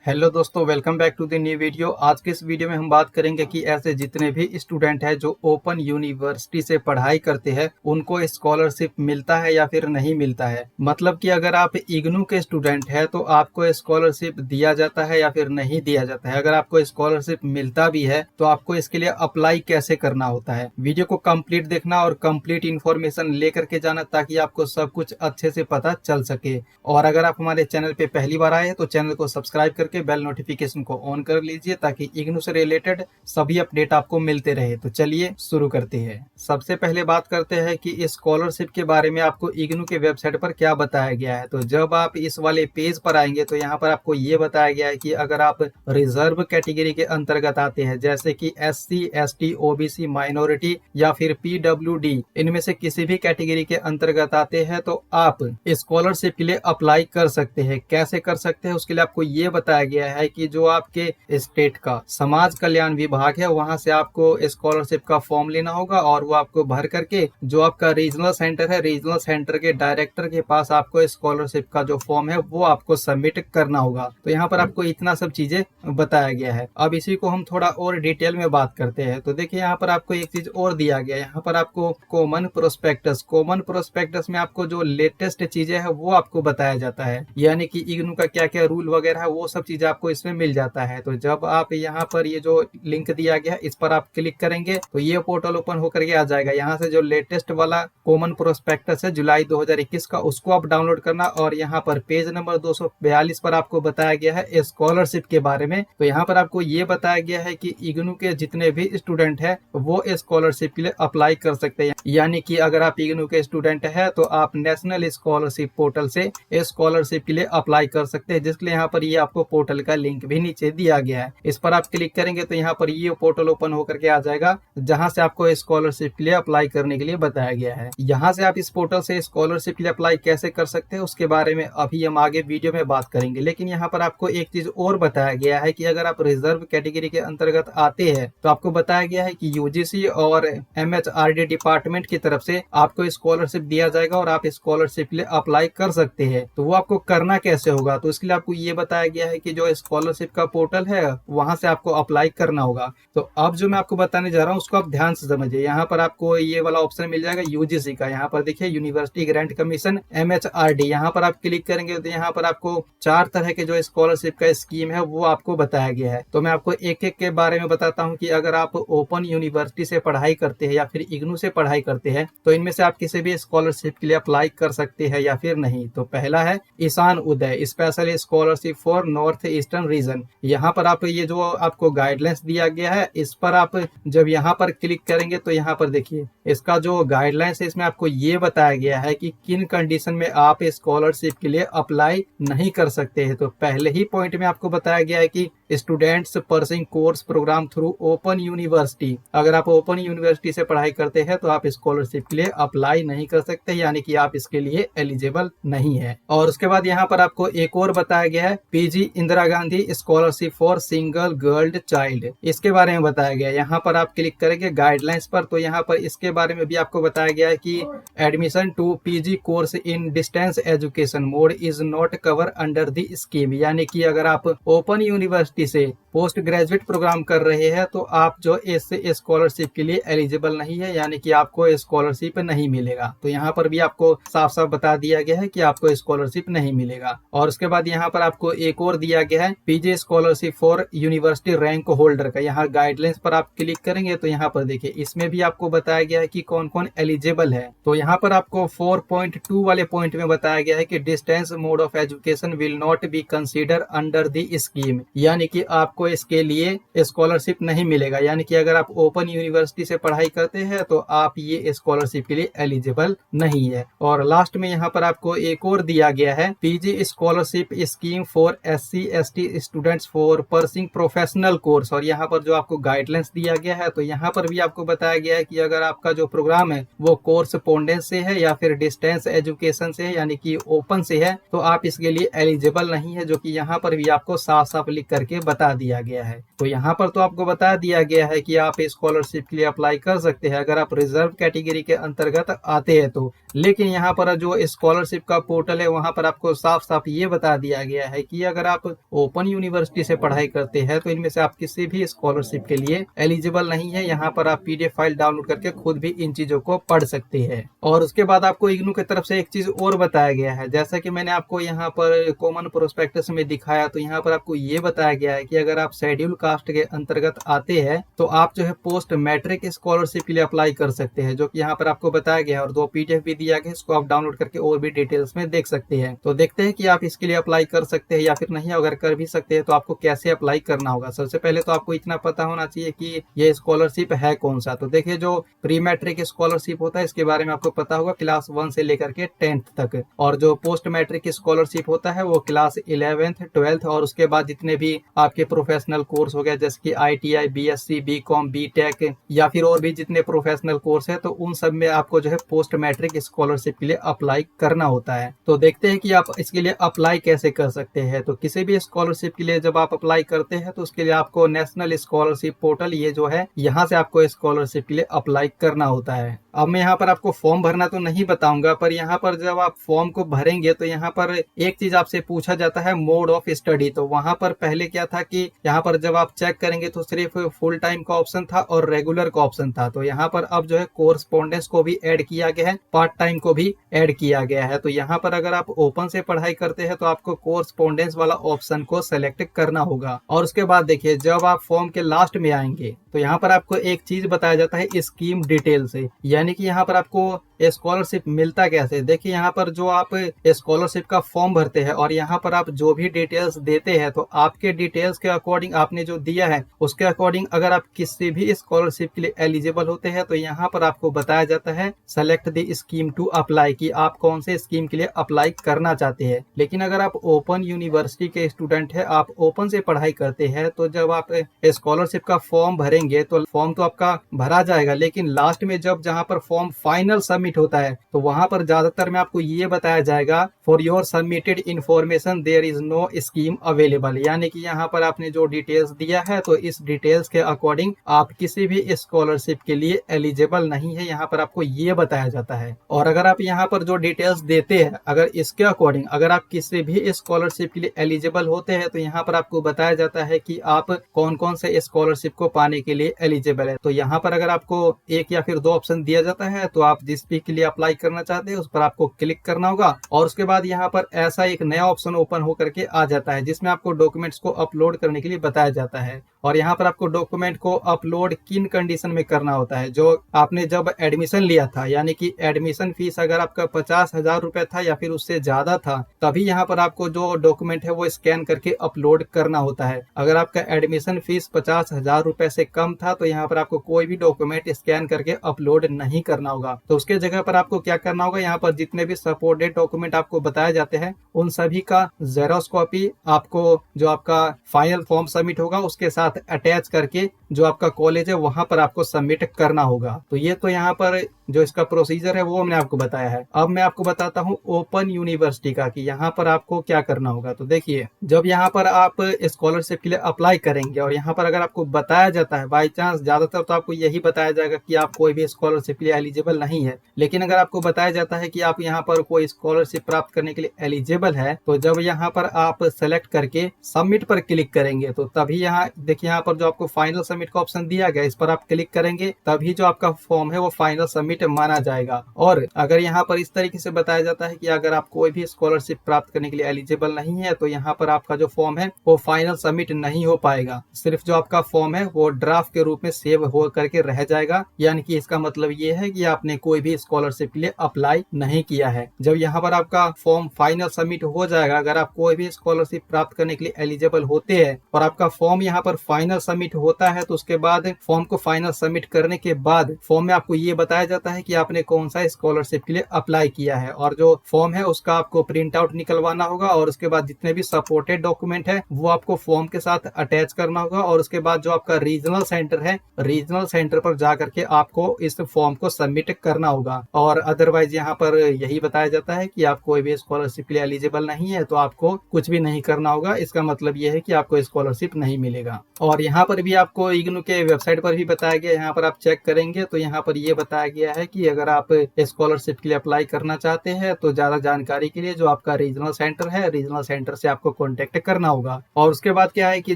Hello दोस्तों, welcome back to the new video. आज के इस वीडियो में हम बात करेंगे कि ऐसे जितने भी स्टूडेंट हैं जो ओपन यूनिवर्सिटी से पढ़ाई करते हैं उनको स्कॉलरशिप मिलता है या फिर नहीं मिलता है। मतलब कि अगर आप इग्नू के स्टूडेंट हैं तो आपको स्कॉलरशिप दिया जाता है या फिर नहीं दिया जाता है। अगर आपको स्कॉलरशिप मिलता भी है तो आपको इसके लिए अप्लाई कैसे करना होता है। वीडियो को कंप्लीट देखना और कंप्लीट इन्फॉर्मेशन लेकर के जाना ताकि आपको सब कुछ अच्छे से पता चल सके। और अगर आप हमारे चैनल पे पहली बार आए तो चैनल को सब्सक्राइब करके बेल नोटिफिकेशन को ऑन कर लीजिए ताकि इग्नू से रिलेटेड सभी अपडेट आपको मिलते रहे। तो चलिए शुरू करते हैं। सबसे पहले बात करते हैं कि स्कॉलरशिप के बारे में आपको इग्नू के वेबसाइट पर क्या बताया गया है। तो जब आप इस वाले पेज पर आएंगे तो यहाँ पर आपको ये बताया गया है कि अगर आप रिजर्व कैटेगरी के अंतर्गत आते हैं जैसे कि SC, ST, OBC, माइनॉरिटी या फिर PWD, इनमें से किसी भी कैटेगरी के अंतर्गत आते हैं तो आप स्कॉलरशिप के लिए अप्लाई कर सकते हैं। कैसे कर सकते हैं उसके लिए आपको ये बताया गया है कि जो आपके स्टेट का समाज कल्याण विभाग है वहां से आपको स्कॉलरशिप का फॉर्म लेना होगा और वो आपको भर करके जो आपका रीजनल सेंटर है, रीजनल सेंटर के डायरेक्टर के पास आपको स्कॉलरशिप का जो फॉर्म है वो आपको सबमिट करना होगा। तो यहाँ पर आपको इतना सब चीजें बताया गया है। अब इसी को हम थोड़ा और डिटेल में बात करते हैं। तो देखिए यहाँ पर आपको एक चीज और दिया गया है। यहाँ पर आपको कॉमन प्रोस्पेक्टस में आपको जो लेटेस्ट चीजें है वो आपको बताया जाता है, यानी कि इग्नू का क्या क्या रूल वगैरह है वो सब चीजें आपको इसमें मिल जाता है। तो जब आप यहाँ पर ये जो लिंक दिया गया है इस पर आप क्लिक करेंगे तो ये पोर्टल ओपन होकर के आ जाएगा। यहाँ से जो लेटेस्ट वाला कॉमन प्रोस्पेक्टस है जुलाई 2021 का उसको आप डाउनलोड करना और यहाँ पर पेज नंबर 242 पर आपको बताया गया है स्कॉलरशिप के बारे में। तो यहाँ पर आपको ये बताया गया है कि इग्नू के जितने भी स्टूडेंट है वो स्कॉलरशिप के लिए अप्लाई कर सकते हैं। यानी कि अगर आप इग्नू के स्टूडेंट है तो आप नेशनल स्कॉलरशिप पोर्टल से स्कॉलरशिप के लिए अप्लाई कर सकते हैं, जिसके लिए यहाँ पर ये आपको पोर्टल का लिंक भी नीचे दिया गया है। इस पर आप क्लिक करेंगे तो यहाँ पर ये पोर्टल ओपन होकर के आ जाएगा जहां से आपको स्कॉलरशिप के लिए अप्लाई करने के लिए बताया गया है। यहाँ से आप इस पोर्टल से स्कॉलरशिप के लिए अप्लाई कैसे कर सकते हैं उसके बारे में अभी हम आगे वीडियो में बात करेंगे। लेकिन यहाँ पर आपको एक चीज और बताया गया है कि अगर आप रिजर्व कैटेगरी के अंतर्गत आते हैं तो आपको बताया गया है कि UGC और MHRD डिपार्टमेंट की तरफ से आपको स्कॉलरशिप दिया जाएगा और आप स्कॉलरशिप के लिए अप्लाई कर सकते हैं। तो वो आपको करना कैसे होगा, तो इसके लिए आपको ये बताया गया है कि जो स्कॉलरशिप का पोर्टल है वहां से आपको अप्लाई करना होगा। तो अब जो मैं आपको बताने जा रहा हूँ उसको आप ध्यान से समझिए। यहाँ पर आपको ये वाला ऑप्शन मिल जाएगा UGC का। यहाँ पर देखिए यूनिवर्सिटी ग्रांट कमीशन MHRD, यहाँ पर आप क्लिक करेंगे तो यहाँ पर आपको 4 तरह के जो स्कॉलरशिप का स्कीम है वो आपको बताया गया है। तो मैं आपको एक एक के बारे में बताता हूँ कि अगर आप ओपन यूनिवर्सिटी से पढ़ाई करते हैं या फिर इग्नू से पढ़ाई करते हैं तो इनमें से आप किसी भी स्कॉलरशिप के लिए अप्लाई कर सकते हैं या फिर नहीं। तो पहला है Ishan Uday special scholarship for north eastern region. यहाँ पर आप ये जो आपको गाइडलाइंस दिया गया है इस पर आप जब यहाँ पर क्लिक करेंगे तो यहाँ पर देखिए इसका जो गाइडलाइंस है इसमें आपको ये बताया गया है कि किन कंडीशन में आप स्कॉलरशिप के लिए अप्लाई नहीं कर सकते हैं। तो पहले ही पॉइंट में आपको बताया गया है कि students pursuing course program through open university, अगर आप ओपन यूनिवर्सिटी से पढ़ाई करते हैं तो आप स्कॉलरशिप के लिए अप्लाई नहीं कर सकते, यानी कि आप इसके लिए एलिजिबल नहीं है। और उसके बाद यहाँ पर आपको एक और बताया गया है PG Indira Gandhi scholarship for single girl child, इसके बारे में बताया गया है। यहाँ पर आप क्लिक करेंगे गाइडलाइंस पर तो यहाँ पर इसके बारे में भी आपको बताया गया है कि admission to PG course in distance education mode is not cover under the scheme, यानी कि अगर आप ओपन यूनिवर्सिटी से पोस्ट ग्रेजुएट प्रोग्राम कर रहे हैं तो आप जो इस स्कॉलरशिप के लिए एलिजिबल नहीं है, यानी कि आपको स्कॉलरशिप नहीं मिलेगा। तो यहाँ पर भी आपको साफ साफ बता दिया गया है कि आपको स्कॉलरशिप नहीं मिलेगा। और उसके बाद यहाँ पर आपको एक और दिया गया है PG scholarship for university rank holder का। यहाँ गाइडलाइंस पर आप क्लिक करेंगे तो यहाँ पर देखिए इसमें भी आपको बताया गया है कि कौन कौन एलिजिबल है। तो यहाँ पर आपको 4.2 वाले पॉइंट में बताया गया है कि distance mode of education will not be consider under the scheme, यानी कि आपको इसके लिए स्कॉलरशिप नहीं मिलेगा। यानी कि अगर आप ओपन यूनिवर्सिटी से पढ़ाई करते हैं तो आप ये स्कॉलरशिप के लिए एलिजिबल नहीं है। और लास्ट में यहाँ पर आपको एक और दिया गया है PG scholarship scheme for SC ST students for pursuing professional course. और यहाँ पर जो आपको गाइडलाइंस दिया गया है तो यहाँ पर भी आपको बताया गया है कि अगर आपका जो प्रोग्राम है वो कोर्सपोंडेंस से है या फिर डिस्टेंस एजुकेशन से है, यानी कि ओपन से है, तो आप इसके लिए एलिजिबल नहीं है, जो कि यहाँ पर भी आपको साफ साफ लिख करके बता दिया दिया गया है। तो यहाँ पर तो आपको बता दिया गया है कि आप स्कॉलरशिप के लिए अप्लाई कर सकते हैं अगर आप रिजर्व कैटेगरी के अंतर्गत आते हैं तो। लेकिन यहाँ पर जो स्कॉलरशिप का पोर्टल है वहां पर आपको साफ साफ ये बता दिया गया है कि अगर आप ओपन यूनिवर्सिटी से पढ़ाई करते हैं तो इनमें से आप किसी भी स्कॉलरशिप के लिए एलिजिबल नहीं है। यहाँ पर आप पीडीएफ फाइल डाउनलोड करके खुद भी इन चीजों को पढ़ सकते हैं। और उसके बाद आपको इग्नू की तरफ से एक चीज और बताया गया है, जैसा कि मैंने आपको यहाँ पर कॉमन प्रोस्पेक्टस में दिखाया, तो यहाँ पर आपको ये बताया गया है कि अगर आप शेड्यूल कास्ट के अंतर्गत आते हैं तो आप जो है पोस्ट मैट्रिक स्कॉलरशिप के लिए अप्लाई कर सकते हैं, जो कि यहाँ पर आपको बताया गया है। और 2 पीडीएफ भी दिया गया है, इसको आप डाउनलोड करके और भी डिटेल्स में देख सकते हैं। तो देखते हैं कि आप इसके लिए अप्लाई कर सकते हैं या फिर नहीं। अगर कर भी सकते हैं तो आपको कैसे अप्लाई करना होगा। सबसे पहले तो आपको इतना पता होना चाहिए कि ये स्कॉलरशिप है कौन सा। तो देखिए, जो प्री मैट्रिक स्कॉलरशिप होता है इसके बारे में आपको पता होगा, क्लास 1 से लेकर के 10th तक। और जो पोस्ट मैट्रिक स्कॉलरशिप होता है वो क्लास 11th 12th और उसके बाद जितने भी आपके प्रोफेशनल कोर्स हो गया, जैसे कि ITI, BSc, BCom, BTech या फिर और भी जितने प्रोफेशनल कोर्स है, तो उन सब में आपको जो है पोस्ट मैट्रिक स्कॉलरशिप के लिए अप्लाई करना होता है। तो देखते हैं कि आप इसके लिए अप्लाई कैसे कर सकते हैं। तो किसी भी स्कॉलरशिप के लिए जब आप अप्लाई करते हैं तो उसके लिए आपको नेशनल स्कॉलरशिप पोर्टल, ये जो है यहाँ से आपको स्कॉलरशिप के लिए अप्लाई करना होता है। अब मैं यहाँ पर आपको फॉर्म भरना तो नहीं बताऊंगा, पर यहाँ पर जब आप फॉर्म को भरेंगे तो यहाँ पर एक चीज आपसे पूछा जाता है, मोड ऑफ स्टडी। तो वहां पर पहले क्या था कि यहाँ पर जब आप चेक करेंगे तो सिर्फ फुल टाइम का ऑप्शन था और रेगुलर का ऑप्शन था। तो यहाँ पर अब जो है कोरस्पोंडेंस को भी ऐड किया गया है, पार्ट टाइम को भी ऐड किया गया है। तो यहाँ पर अगर आप ओपन से पढ़ाई करते हैं तो आपको कोरस्पोंडेंस वाला ऑप्शन को सेलेक्ट करना होगा। और उसके बाद देखिए, जब आप फॉर्म के लास्ट में आएंगे तो यहाँ पर आपको एक चीज बताया जाता है स्कीम डिटेल से, यानी कि यहाँ पर आपको स्कॉलरशिप मिलता कैसे। देखिए, यहाँ पर जो आप स्कॉलरशिप का फॉर्म भरते हैं और यहाँ पर आप जो भी डिटेल्स देते हैं, तो आपके डिटेल्स के अकॉर्डिंग आपने जो दिया है उसके अकॉर्डिंग अगर आप किसी भी स्कॉलरशिप के लिए एलिजिबल होते हैं तो यहाँ पर आपको बताया जाता है select the scheme to apply, कि आप कौन से स्कीम के लिए अप्लाई करना चाहते हैं। लेकिन अगर आप ओपन यूनिवर्सिटी के स्टूडेंट है, आप ओपन से पढ़ाई करते हैं, तो जब आप स्कॉलरशिप का फॉर्म भरेंगे तो फॉर्म तो आपका भरा जाएगा, लेकिन लास्ट में जब जहाँ पर फॉर्म फाइनल सबमिट होता है तो वहां पर ज्यादातर में आपको ये बताया जाएगा, for your submitted information there is no scheme available, यानी कि यहाँ पर आपने जो डिटेल्स दिया है तो इस डिटेल्स के अकॉर्डिंग आप किसी भी स्कॉलरशिप के लिए एलिजिबल नहीं है, यहाँ पर आपको ये बताया जाता है। और अगर आप यहाँ पर जो डिटेल्स देते हैं, अगर इसके अकॉर्डिंग अगर आप किसी भी स्कॉलरशिप के लिए एलिजिबल होते हैं तो यहाँ पर आपको बताया जाता है कि आप कौन कौन से स्कॉलरशिप को पाने के लिए एलिजिबल है। तो यहाँ पर अगर आपको एक या फिर 2 ऑप्शन दिया जाता है तो आप जिस भी के लिए अप्लाई करना चाहते हैं उस पर आपको क्लिक करना होगा। और उसके बाद यहाँ पर ऐसा एक नया ऑप्शन ओपन होकर के आ जाता है जिसमें आपको डॉक्यूमेंट्स को अपलोड करने के लिए बताया जाता है। और यहाँ पर आपको डॉक्यूमेंट को अपलोड किन कंडीशन में करना होता है, जो आपने जब एडमिशन लिया था, यानी कि एडमिशन फीस अगर आपका 50,000 रुपए था या फिर उससे ज्यादा था, तभी यहाँ पर आपको जो डॉक्यूमेंट है वो स्कैन करके अपलोड करना होता है। अगर आपका एडमिशन फीस 50,000 रुपए से कम था तो यहाँ पर आपको कोई भी डॉक्यूमेंट स्कैन करके अपलोड नहीं करना होगा। तो उसके जगह पर आपको क्या करना होगा, यहाँ पर जितने भी सपोर्टेड डॉक्यूमेंट आपको बताए जाते हैं उन सभी का जेरॉक्स कॉपी आपको जो आपका फाइनल फॉर्म सबमिट होगा उसके साथ अटैच करके जो आपका कॉलेज है वहां पर आपको सबमिट करना होगा। तो ये तो यहाँ पर जो इसका प्रोसीजर है वो मैंने आपको बताया है। अब मैं आपको बताता हूँ ओपन यूनिवर्सिटी का कि यहाँ पर आपको क्या करना होगा। तो देखिए, जब यहाँ पर आप स्कॉलरशिप के लिए अप्लाई करेंगे और यहाँ पर अगर आपको बताया जाता है, बाई चांस ज्यादातर तो आपको यही बताया जाएगा कि आप कोई भी स्कॉलरशिप के लिए एलिजिबल नहीं है, लेकिन अगर आपको बताया जाता है कि आप यहाँ पर कोई स्कॉलरशिप प्राप्त करने के लिए एलिजिबल है, तो जब यहाँ पर आप सेलेक्ट करके सबमिट पर क्लिक करेंगे तो तभी यहाँ देखिए, यहाँ पर जो आपको फाइनल सबमिट का ऑप्शन दिया गया इस पर आप क्लिक करेंगे, तभी जो आपका फॉर्म है वो फाइनल सबमिट माना जाएगा। और अगर यहाँ पर इस तरीके से बताया जाता है कि अगर आप कोई भी स्कॉलरशिप प्राप्त करने के लिए एलिजिबल नहीं है तो यहाँ पर आपका जो फॉर्म है वो फाइनल सबमिट नहीं हो पाएगा, सिर्फ जो आपका फॉर्म है वो ड्राफ्ट के रूप में सेव हो करके रह जाएगा। यानी कि इसका मतलब ये है कि आपने कोई भी स्कॉलरशिप के लिए अप्लाई नहीं किया है। जब यहाँ पर आपका फॉर्म फाइनल सबमिट हो जाएगा, अगर आप कोई भी स्कॉलरशिप प्राप्त करने के लिए एलिजिबल होते हैं और आपका फॉर्म यहाँ पर फाइनल सबमिट होता है तो उसके बाद फॉर्म को फाइनल सबमिट करने के बाद फॉर्म में आपको ये बताया जाता है कि आपने कौन सा स्कॉलरशिप के लिए अप्लाई किया है, और जो फॉर्म है उसका आपको प्रिंट आउट निकलवाना होगा और उसके बाद जितने भी सपोर्टेड डॉक्यूमेंट है वो आपको फॉर्म के साथ अटैच करना होगा। और उसके बाद जो आपका रीजनल सेंटर है, रीजनल सेंटर पर जाकर के आपको इस फॉर्म को सबमिट करना होगा। और अदरवाइज यहाँ पर यही बताया जाता है कि आप कोई भी स्कॉलरशिप के लिए एलिजिबल नहीं है तो आपको कुछ भी नहीं करना होगा। इसका मतलब यह है कि आपको स्कॉलरशिप नहीं मिलेगा। और यहाँ पर भी आपको इग्नू के वेबसाइट पर भी बताया गया, यहाँ पर आप चेक करेंगे तो यहाँ पर ये बताया गया है कि अगर आप स्कॉलरशिप के लिए अप्लाई करना चाहते हैं तो ज्यादा जानकारी के लिए जो आपका रीजनल सेंटर है, रीजनल सेंटर से आपको कॉन्टेक्ट करना होगा। और उसके बाद क्या है कि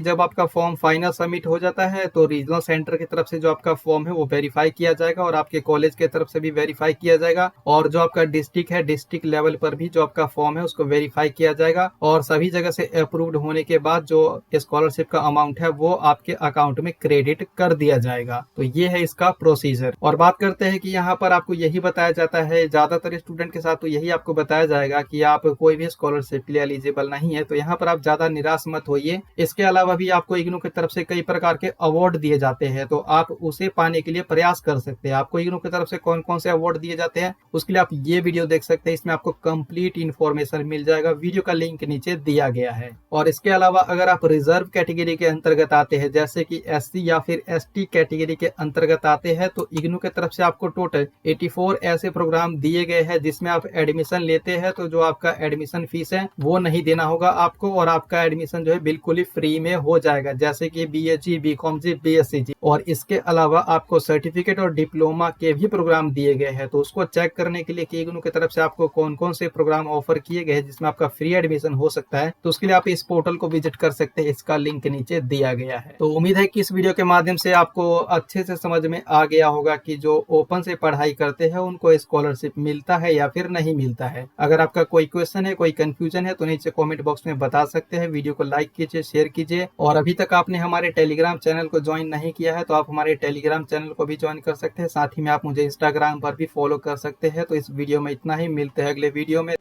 जब आपका फॉर्म फाइनल सबमिट हो जाता है तो रीजनल सेंटर की तरफ से जो आपका फॉर्म है वो वेरीफाई किया जाएगा और आपके कॉलेज की तरफ से भी वेरीफाई किया जाएगा, और जो आपका डिस्ट्रिक्ट है, डिस्ट्रिक्ट लेवल पर भी जो आपका फॉर्म है उसको वेरीफाई किया जाएगा, और सभी जगह से अप्रूव्ड होने के बाद जो स्कॉलरशिप का अमाउंट है वो आपके अकाउंट में क्रेडिट कर दिया जाएगा। तो ये है इसका प्रोसीजर। और बात करते हैं कि यहाँ पर आपको यही बताया जाता है, ज्यादातर स्टूडेंट के साथ तो यही आपको बताया जाएगा कि आप कोई भी स्कॉलरशिप के लिए एलिजिबल नहीं है, तो यहाँ पर आप ज्यादा निराश मत होइए। इसके अलावा भी आपको इग्नू की तरफ से कई प्रकार के अवार्ड दिए जाते हैं, तो आप उसे पाने के लिए प्रयास कर सकते हैं। आपको इग्नू की तरफ से कौन कौन से अवार्ड दिए जाते हैं उसके लिए आप ये वीडियो देख सकते हैं, इसमें आपको कंप्लीट इन्फॉर्मेशन मिल जाएगा। वीडियो का लिंक नीचे दिया गया है। और इसके अलावा अगर आप रिजर्व कैटेगरी के अंतर्गत आते हैं, जैसे कि एससी या फिर एसटी कैटेगरी के अंतर्गत आते हैं, तो इग्नू की तरफ से आपको टोटल 84 ऐसे प्रोग्राम दिए गए हैं जिसमें आप एडमिशन लेते हैं, तो जो आपका एडमिशन फीस है वो नहीं देना होगा आपको, और आपका एडमिशन जो है बिल्कुल ही फ्री में हो जाएगा, जैसे कि बीएससी, बीकॉम जी, बीएससी जी। और इसके अलावा आपको सर्टिफिकेट और डिप्लोमा के भी प्रोग्राम दिए गए हैं, तो उसको चेक करने के लिए कि इग्नू की तरफ से आपको कौन कौन से प्रोग्राम ऑफर किए गए हैं जिसमें आपका फ्री एडमिशन हो सकता है, तो उसके लिए आप इस पोर्टल को विजिट कर सकते हैं। इसका लिंक नीचे दिया गया है। तो उम्मीद है कि इस वीडियो के माध्यम से आपको अच्छे से समझ में आ गया होगा कि जो ओपन से पढ़ाई करते हैं उनको स्कॉलरशिप मिलता है या फिर नहीं मिलता है। अगर आपका कोई क्वेश्चन है, कोई कंफ्यूजन है तो नीचे कमेंट बॉक्स में बता सकते हैं। वीडियो को लाइक कीजिए, शेयर कीजिए, और अभी तक आपने हमारे टेलीग्राम चैनल को ज्वाइन नहीं किया है तो आप हमारे टेलीग्राम चैनल को भी ज्वाइन कर सकते हैं। साथ ही में आप मुझे इंस्टाग्राम पर भी फॉलो कर सकते हैं। तो इस वीडियो में इतना ही, मिलते हैं अगले वीडियो में।